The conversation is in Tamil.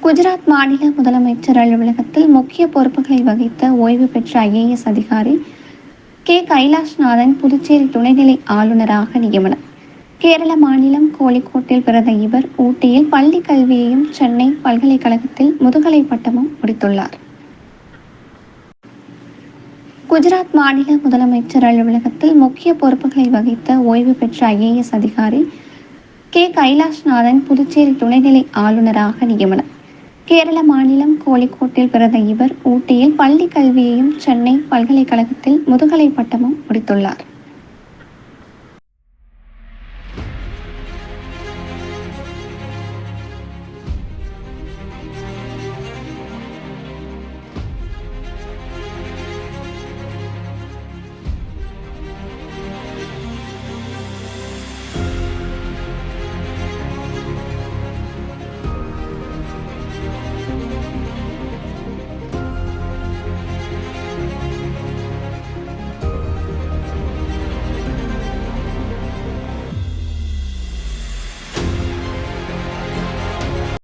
குஜராத் மாநில முதலமைச்சர் அலுவலகத்தில் முக்கிய பொறுப்புகளை வகித்த ஓய்வு பெற்ற ஐஏஎஸ் அதிகாரி கே கைலாஷ்நாதன் புதுச்சேரி துணைநிலை ஆளுநராக நியமனம். கேரள மாநிலம் கோழிக்கோட்டில் பிறந்த இவர் ஊட்டியில் பள்ளி கல்வியையும் சென்னை பல்கலைக்கழகத்தில் முதுகலை பட்டமும் முடித்துள்ளார். குஜராத் மாநில முதலமைச்சர் அலுவலகத்தில் முக்கிய பொறுப்புகளை வகித்த ஓய்வு பெற்ற ஐஏஎஸ் அதிகாரி கே கைலாஷ்நாதன் புதுச்சேரி துணைநிலை ஆளுநராக நியமனம். கேரள மாநிலம் கோழிக்கோட்டில் பிறந்த இவர் ஊட்டியில் பள்ளி கல்வியையும் சென்னை பல்கலைக்கழகத்தில் முதுகலை பட்டமும் முடித்துள்ளார்.